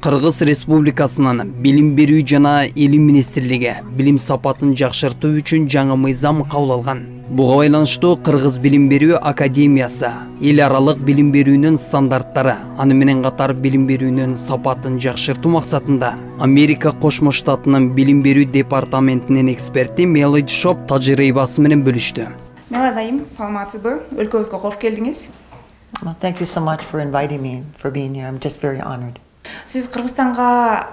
Кыргыз Республикасынын билим берүү жана илим министрлиги билим сапатын жакшыртуу үчүн жаңы мыйзам кабыл алган. Буга байланыштуу Кыргыз билим берүү академиясы эл аралык билим берүүнүн стандарттары, аны менен катар билим берүүнүн сапатын жакшыртуу максатында Америка Кошмо Штатынын билим берүү департаментинин эксперти Мелоди Шоп тажрыйбасы менен бөлүштү. Мелоди айым, саламатсызбы? Өлкөбүзгө кош келдиңиз. Well, thank you so much for inviting me, for being here. I'm just very honored. Сиз Кыргызстанга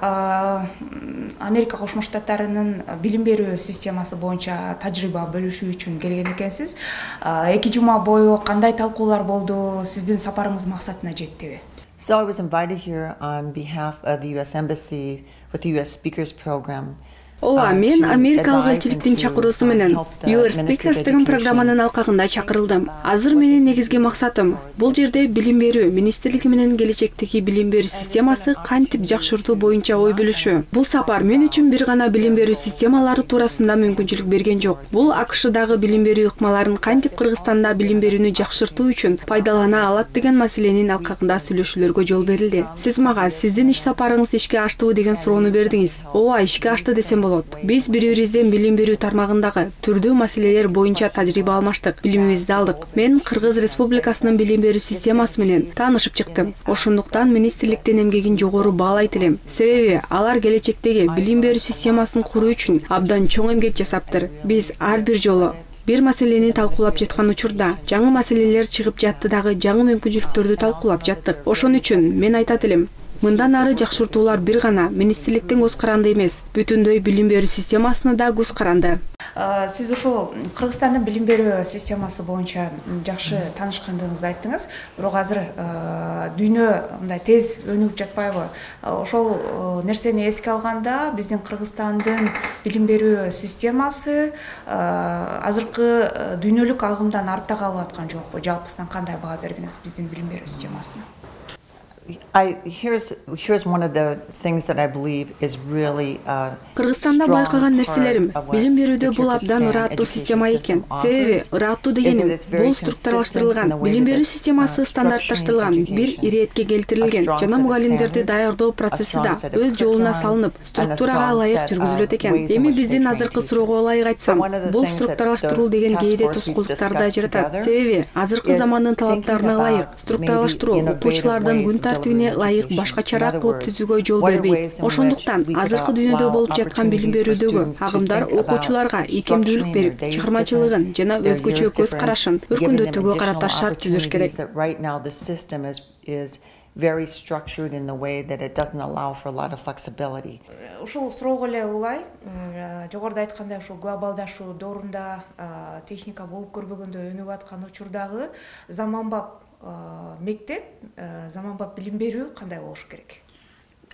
Америка Кошмо Штаттарынын билим берүү системасы боюнча тажрыйба бөлүшүү үчүн келген экенсиз. 2 жума бою кандай талкуулар болду? Сиздин сапарыңыз максатына жеттиби? So I was invited here on behalf of the U.S. Embassy with the U.S. Speakers Program. Мен Америкалык элчиликтин чакыруусу менен US Speakers деген программанын алкагында чакырылдым. Азыр менин негизги максатым бул жерде билим берүү министрлиги менен келечектеги билим берүү системасы кантип жакшыртуу боюнча ой бөлүшүү. Бул сапар мен үчүн бир гана билим берүү системалары туурасында мүмкүнчүлүк берген жок. Бул АКШдагы билим берүү ыкмаларын кантип Кыргызстанда билим берүүнү жакшыртуу үчүн пайдалана алат деген маселенин алкагында сүйлөшүүлөргө жол берилди. Сиз мага сиздин иш сапарыңыз ишке аштыбы деген суроону бердиңиз. Ооба, ишке ашты десем болот. Биз бири-бирибизден билим берүү тармагындагы түрдүү маселелер боюнча тажрыйба алмаштык, билимибизди алдык. Мен Кыргыз Республикасынын билим берүү системасы менен таанышып чыктым. Ошондуктан министрликтин эмгегин жогору баалайт элем. Себеби алар келечектеги билим берүү системасын куруу үчүн абдан чоң эмгек жасаптыр. Биз ар бир жолу бир маселени талкуулап жаткан учурда жаңы маселелер чыгып жатты дагы жаңы мүмкүнчүлүктөрдү талкуулап жаттык. Ошон үчүн мен айтат элем, мындан ары жакшыртуулар бир гана министрликтин көз каранды эмес, бүтүндөй билим берүү системасына да көз каранды. Сиз ушул Кыргызстандын билим берүү системасы боюнча жакшы таанышкандыгыңызды айттыңыз, бирок азыр дүйнө мындай тез өнүгүп жатпайбы? Ошол нерсени эске алганда биздин Кыргызстандын билим берүү системасы азыркы дүйнөлүк агымдан артта калып аткан жокпу? Жалпысынан кандай баа бердиңиз биздин билим берүү системасына? Here's one of the things that I believe is really Кыргызстанда байкаган нерселерим билим берүүдө бул абдан ыраттуу система экен. Себеби ыраттуу дегеним бул структуралаштырылган билим берүү системасы стандартташтырылган, бир иретке келтирилген жана мугалимдерди даярдоо процесси да өз жолуна салынып, структурага ылайык жүргүзүлөт экен. Эми биздин азыркы суроого ылайык айтсам, бул структуралаштыруу деген кээде тоскоолдуктарды да жаратат. Себеби азыркы замандын талаптарына ылайык структуралаштыруу окуучулардын күн тартибине ылайык башка чара кылып түзүүгө жол бербейт. Ошондуктан азыркы дүйнөдө болуп жаткан билим берүүдөгү агымдар окуучуларга икемдүүлүк берип, чыгармачылыгын жана өзгөчө көз карашын өркүндөтүүгө карата шарт түзүш керек. Very structured in the way that it doesn't allow for a lot of flexibility. Ушул суроого эле улай, жогоруда айткандай ушул глобалдашуу доорунда техника болуп көрбөгөндө өнүгүп аткан учурдагы заманбап мектеп, заманбап билим берүү кандай болуш керек?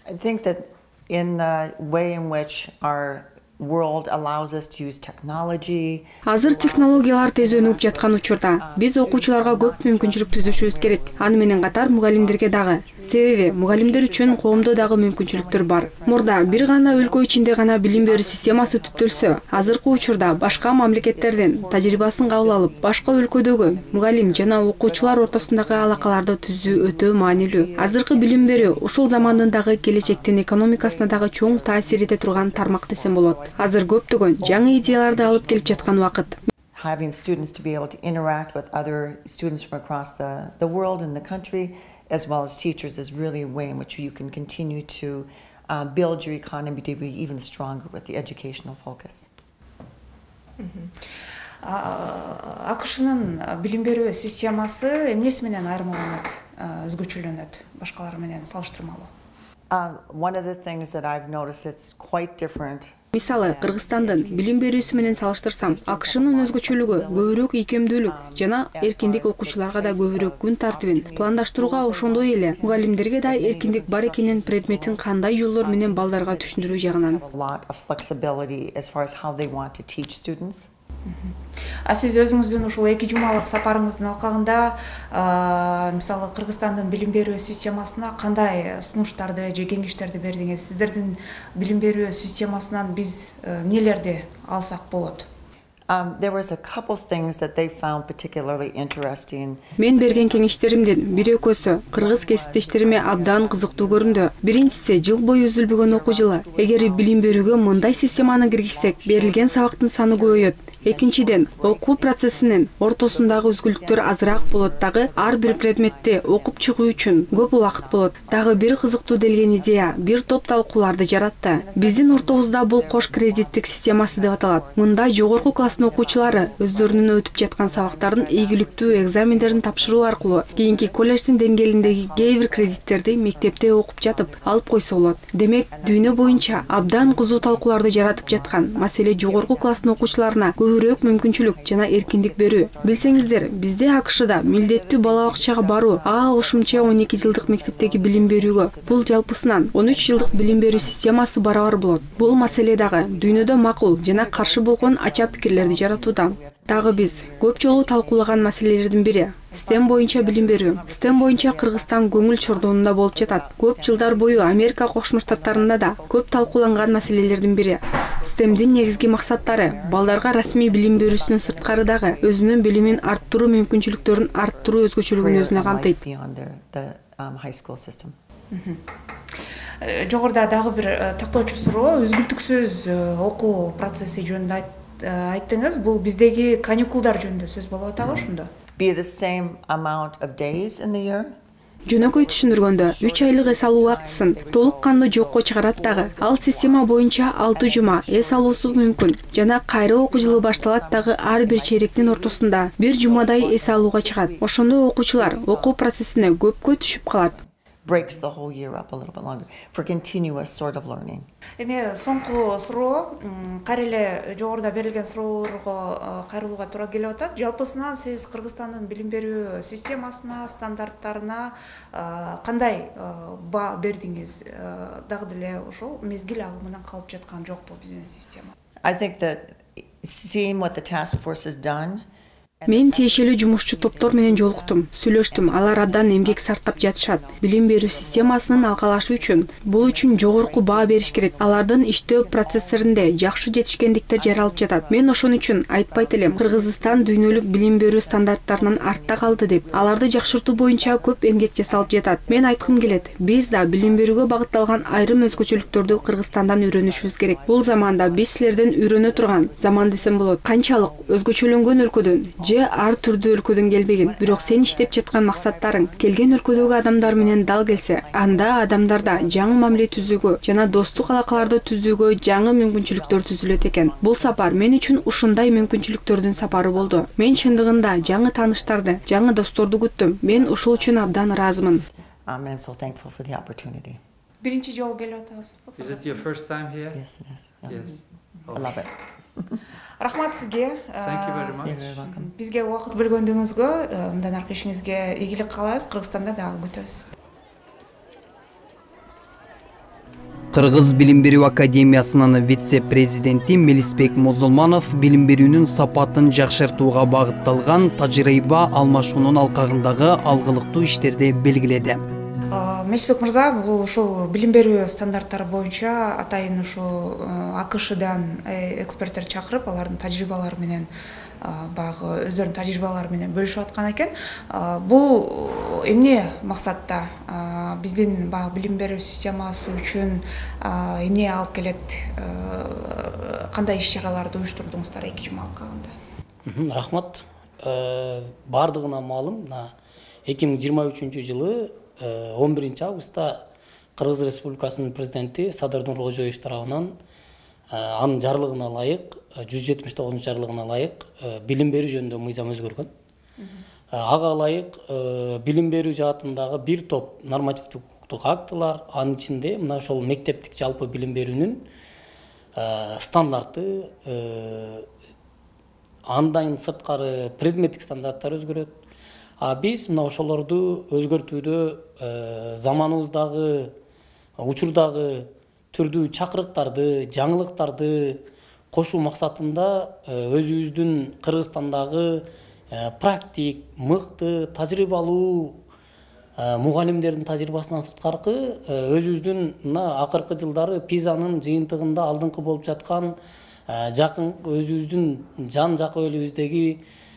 I think that in the way in which our world allows us to use technology. Азыр технологиялар тез өнүгүп жаткан учурда биз окуучуларга көп мүмкүнчүлүк түзүшүбүз керек. Аны менен катар мугалимдерге дагы. Себеби мугалимдер үчүн коомдо дагы мүмкүнчүлүктөр бар. Мурда бир гана өлкө ичинде гана билим берүү системасы түптөлсө, азыркы учурда башка мамлекеттерден тажрыйбасын кабыл алып, башка өлкөдөгү мугалим жана окуучулар ортосундагы алакаларды түзүү өтө маанилүү. Азыркы билим берүү ушул замандын дагы келечектин экономикасына дагы чоң таасир эте турган тармак десем болот. Азыр көптөгөн жаңы идеяларды алып келип жаткан вакыт. Having students to be able to interact with other students from across the world and the country, as well as teachers, is really a way in which you can continue to build your economy to be even stronger with the educational focus. АКШнын билим берүү системасы эмнеси менен айырмаланат, өзгөчөлөнөт башкалар менен салыштырмалуу? One of the things that I've noticed it's quite different. Мисалы, Кыргызстандын билим берүүсү менен салыштырсам, АКШнын өзгөчөлүгү көбүрөөк икемдүүлүк жана эркиндик окуучуларга да көбүрөөк күн тартибин пландаштырууга, ошондой эле мугалимдерге да эркиндик бар экенин, предметин кандай жолдор менен балдарга түшүндүрүү жагынан. Сиз өзүңүздүн ушул 2 жумалык сапарыңыздын алкагында мисалы Кыргызстандын билим берүү системасына кандай сунуштарды же кеңештерди бердиңиз? Сиздердин билим берүү системасынан биз эмнелерди алсак болот? There was a couple things that they found particularly interesting. Мен берген кеңештеримдин бир экөөсү кыргыз кесиптештериме абдан кызыктуу көрүндү. Биринчиси, жыл бою үзүлбөгөн окуу жылы. Эгер билим берүүгө мындай системаны киргизсек, берилген сабактын саны көбөйөт. Экинчиден, окуу процессинин ортосундагы үзгүлүктөр азыраак болот дагы, ар бир предметти окуп чыгуу үчүн көп убакыт болот. Дагы бир кызыктуу делген идея бир топ талкууларды жаратты. Биздин ортобузда бул кош кредиттик системасы деп аталат. Мында жогорку класстын окуучулары өздөрүнүн өтүп жаткан сабактардын ийгиликтүү экзамендерин тапшыруу аркылуу кийинки колледждин деңгээлиндеги кээ бир кредиттерди мектепте окуп жатып алып койсо болот. Демек, дүйнө боюнча абдан кызуу талкууларды жаратып жаткан маселе жогорку класстын окуучуларына көбүрөөк мүмкүнчүлүк жана эркиндик берүү. Билсеңиздер, бизде АКШда милдеттүү бала бакчага баруу, ага кошумча 12 жылдык мектептеги билим берүүгө бул жалпысынан 13 жылдык билим берүү системасы барабар болот. Бул маселе дагы дүйнөдө макул жана каршы болгон ача пикирлерди жаратууда. Дагы биз көп жолу талкуулаган маселелердин бири STEM боюнча билим берүү. STEM боюнча Кыргызстан көңүл чордоонунда болуп жатат. Көп жылдар бою Америка Кошмо Штаттарында да көп талкууланган маселелердин бири. STEMдин негизги максаттары балдарга расмий билим берүүсүнөн сырткары дагы өзүнүн билимин арттыруу мүмкүнчүлүктөрүн арттыруу өзгөчөлүгүн өзүнө камтыйт. Жогоруда дагы бир тактоочу суроо, үзгүлтүксүз окуу процесси жөнүндө айттыңыз. Бул биздеги каникулдар жөнүндө сөз болуп атабы ошондо? Be the same amount of days in the year? Жөнөкөй түшүндүргөндө 3 айлык эс алуу убактысын толук кандуу жокко чыгарат дагы. Ал система боюнча 6 жума эс алуусу мүмкүн. Жана кайра окуу жылы башталат дагы ар бир чейректин ортосунда 1 жумадай эс алууга чыгат. Ошондо окуучулар окуу процессине көпкө түшүп калат. Breaks the whole year up a little bit longer for continuous sort of learning. Эми соңку суроо, кайра эле жогоруда берилген суроолорго кайрылууга туура келип атат. Жалпысынан сиз Кыргызстандын билим берүү системасына, стандарттарына кандай баа бердиңиз? Дагы деле ошол мезгил агымынан калып жаткан жокпу биздин система? I think that seeing what the task force has done. Мен тиешелүү жумушчу топтор менен жолуктум, сүйлөштүм. Алар абдан эмгек сарптап жатышат. Билим берүү системасынын алкалашы үчүн бул үчүн жогорку баа бериш керек. Алардын иштөө процесстеринде жакшы жетишкендиктер жаралып жатат. Мен ошон үчүн айтпайт элем, Кыргызстан дүйнөлүк билим берүү стандарттарынан артта калды деп. Аларды жакшыртуу боюнча көп эмгек жасалып жатат. Мен айткым келет, биз да билим берүүгө багытталган айрым өзгөчөлүктөрдү Кыргызстандан үйрөнүшүбүз керек. Бул заманда биз силерден үйрөнө турган заман десем болот. Канчалык өзгөчөлөнгөн өлкөдөн же ар түрдүү өлкөдөн келбеген, бирок сен иштеп жаткан максаттарың келген өлкөдөгү адамдар менен дал келсе, анда адамдарда жаңы мамиле түзүүгө жана достук алакаларды түзүүгө жаңы мүмкүнчүлүктөр түзүлөт экен. Бул сапар мен үчүн ушундай мүмкүнчүлүктөрдүн сапары болду. Мен чындыгында жаңы тааныштарды, жаңы досторду күттүм. Мен ушул үчүн абдан ыраазымын. I'm so thankful for the opportunity. Биринчи жолу келип атабыз. Is it your first time here? Yes, it is. Yeah. Yes. I love it. Рахмат сизге. Thank you very much. You're very welcome. Бизге убакыт бөлгөндүгүңүзгө мындан аркы ишиңизге ийгилик каалайбыз. Кыргызстанда дагы күтөбүз. Кыргыз билим берүү академиясынын вице-президенти Мелисбек Мозолманов билим берүүнүн сапатын жакшыртууга багытталган тажрыйба алмашуунун алкагындагы алгылыктуу иштерди белгиледи. Мелисбек мырза, бул ушул билим берүү стандарттары боюнча атайын ушул АКШдан эксперттер чакырып, алардын тажрыйбалары менен баягы өздөрүнүн тажрыйбалары менен бөлүшүп аткан экен. Бул эмне максатта биздин баягы билим берүү системасы үчүн эмне алып келет? Кандай иш-чараларды уюштурдуңуздар 2 жума алкагында? Рахмат. Бардыгына маалым, 2023 жылы 11 августта Кыргыз Республикасынын президенти Садыр Нуркожоевич тарабынан анын жарлыгына ылайык, 179 жарлыгына ылайык билим берүү жөнүндө мыйзам өзгөргөн. Ага ылайык билим берүү жаатындагы бир топ нормативдик укуктук актылар, анын ичинде мына ошол мектептик жалпы билим берүүнүн стандарты, андан сырткары предметтик стандарттар өзгөрөт. Биз мына ошолорду өзгөртүүдө заманыбыздагы учурдагы түрдүү чакырыктарды, жаңылыктарды кошуу максатында өзүбүздүн Кыргызстандагы практик, мыкты, тажрыйбалуу мугалимдердин тажрыйбасынан сырткары өзүбүздүн мына акыркы жылдары ПИЗАнын жыйынтыгында алдыңкы болуп жаткан жакын өзүбүздүн жан жакы элибиздеги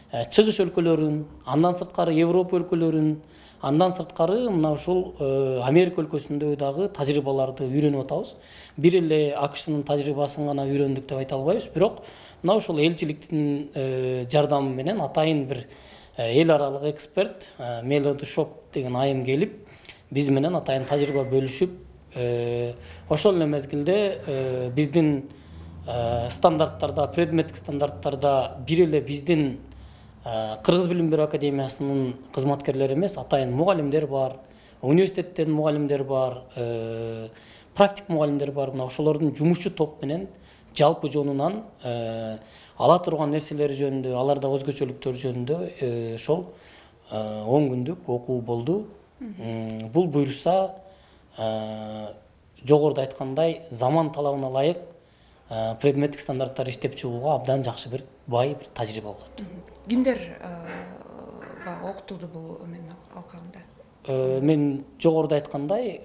чыгыш өлкөлөрүн, андан сырткары Европа өлкөлөрүн, андан сырткары мына ушул Америка өлкөсүндө дагы тажрыйбаларды үйрөнүп атабыз. Бир эле АКШнын тажрыйбасын гана үйрөндүк деп айта албайбыз, бирок мына ушул элчиликтин жардамы менен атайын бир эл аралык эксперт Мелоди Шоп деген айым келип, биз менен атайын тажрыйба бөлүшүп, ошол эле мезгилде биздин стандарттарда, предметтик стандарттарда бир эле биздин Кыргыз билим берүү академиясынын кызматкерлери эмес, атайын мугалимдер бар, университеттен мугалимдер бар, практик мугалимдер бар. Мына ошолордун жумушчу топ менен жалпы жонунан ала турган нерселери жөнүндө, аларда өзгөчөлүктөр жөнүндө ошол 10 күндүк окуу болду. Бул буйруса жогоруда айткандай заман талабына ылайык предметтик стандарттар иштеп чыгууга абдан жакшы бир бай бир тажрыйба болот. Кимдер окутулду бул менин алкагында? Мен жогоруда айткандай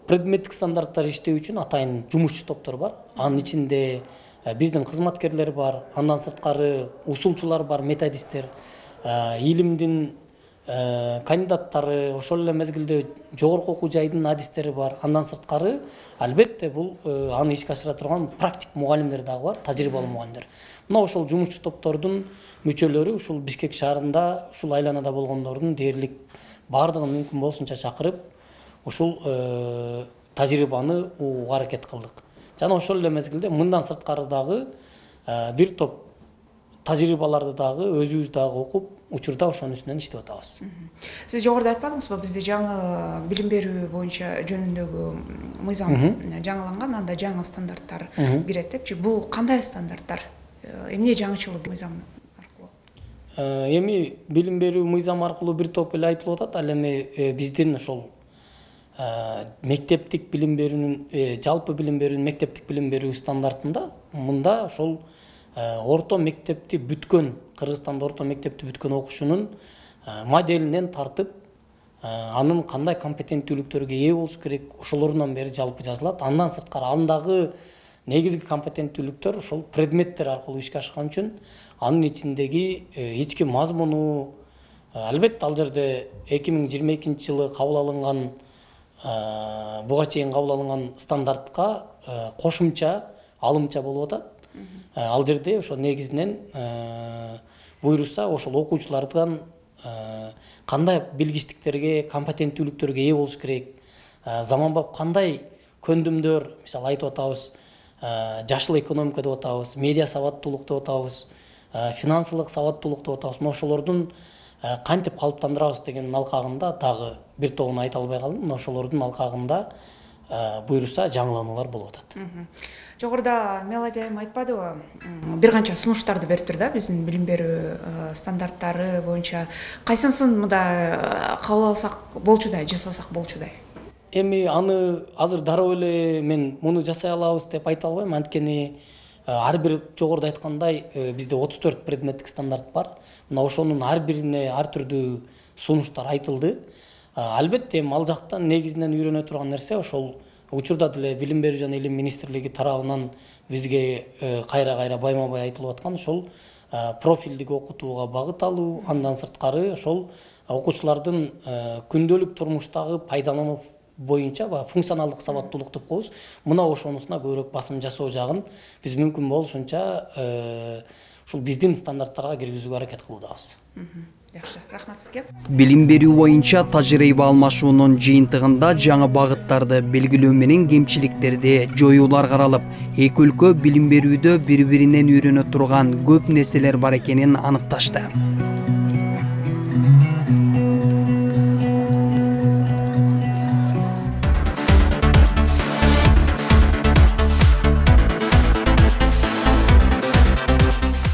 предметтик стандарттар иштөө үчүн атайын жумушчу топтор бар. Анын ичинде биздин кызматкерлер бар, андан сырткары усулчулар бар, методисттер, илимдин кандидаттары, ошол эле мезгилде жогорку окуу жайдын адистери бар. Андан сырткары албетте бул аны ишке ашыра турган практик мугалимдер дагы бар, тажрыйбалуу мугалимдер. Мына ошол жумушчу топтордун мүчөлөрү ушул Бишкек шаарында, ушул айланада болгондордун дээрлик баардыгын мүмкүн болушунча чакырып, ушул тажрыйбаны угууга аракет кылдык. Жана ошол эле мезгилде мындан сырткары дагы бир топ тажрыйбаларды дагы өзүбүз дагы окуп, учурда ошонун үстүнөн иштеп атабыз. Сиз жогоруда айтпадыңызбы, бизде жаңы билим берүү боюнча жөнүндөгү мыйзам жаңыланган, анда жаңы стандарттар кирет депчи. Бул кандай стандарттар? Эмне жаңычылык мыйзам аркылуу? Эми билим берүү мыйзам аркылуу бир топ эле айтылып атат. Ал эми биздин ошол мектептик билим берүүнүн, жалпы билим берүүнүн мектептик билим берүү стандартында мында ошол орто мектепти бүткөн, Кыргызстанда орто мектепти бүткөн окуучунун моделинен тартып, анын кандай компетенттүүлүктөргө ээ болуш керек, ошолордон бери жалпы жазылат. Андан сырткары андагы негизги компетенттүүлүктөр ошол предметтер аркылуу ишке ашкан үчүн анын ичиндеги ички мазмуну, албетте ал жерде 2022-жылы кабыл алынган, буга чейин кабыл алынган стандартка кошумча, алымча болуп атат. Ал жерде ошо негизинен буйруса ошол окуучулардан кандай билгичтиктерге, компетенттүүлүктөргө ээ болуш керек, заманбап кандай көндүмдөр, мисалы айтып атабыз, жашыл экономика деп атабыз, медиа сабаттуулук деп атабыз, финансылык сабаттуулук деп атабыз. Ошолордун кантип калыптандырабыз дегендин алкагында дагы бир тобун айта албай калдым. Ошолордун алкагында буйруса жаңылануулар болуп атат. Жогоруда Мелоди айым айтпадыбы, бир канча сунуштарды бериптир да, биздин билим берүү стандарттары боюнча. Кайсысын мында кабыл алсак болчудай, жасасак болчудай? Эми аны азыр дароо эле мен муну жасай алабыз деп айта албайм, анткени ар бир жогоруда айткандай бизде 34 предметтик стандарт бар. Мына ошонун ар бирине ар түрдүү сунуштар айтылды. Албетте ал жактан негизинен үйрөнө турган нерсе ошол учурда деле билим берүү жана илим министрлиги тарабынан бизге кайра байма-бай айтылып аткан ошол профилдик окутууга багыт алуу, андан сырткары ошол окуучулардын күндөлүк турмуштагы пайдалануу боюнча функционалдык сабаттуулук деп коебуз. Мына ошонусуна көбүрөөк басым жасоо жагын биз мүмкүн болушунча ушул биздин стандарттарга киргизүүгө аракет кылуудабыз. Жакшы, рахмат сизге. Билим берүү боюнча тажрыйба алмашуунун жыйынтыгында жаңы багыттарды белгилөө менен кемчиликтерди жоюулар каралып, эки өлкө билим берүүдө бири-биринен үйрөнө турган көп нерселер бар экенин аныкташты.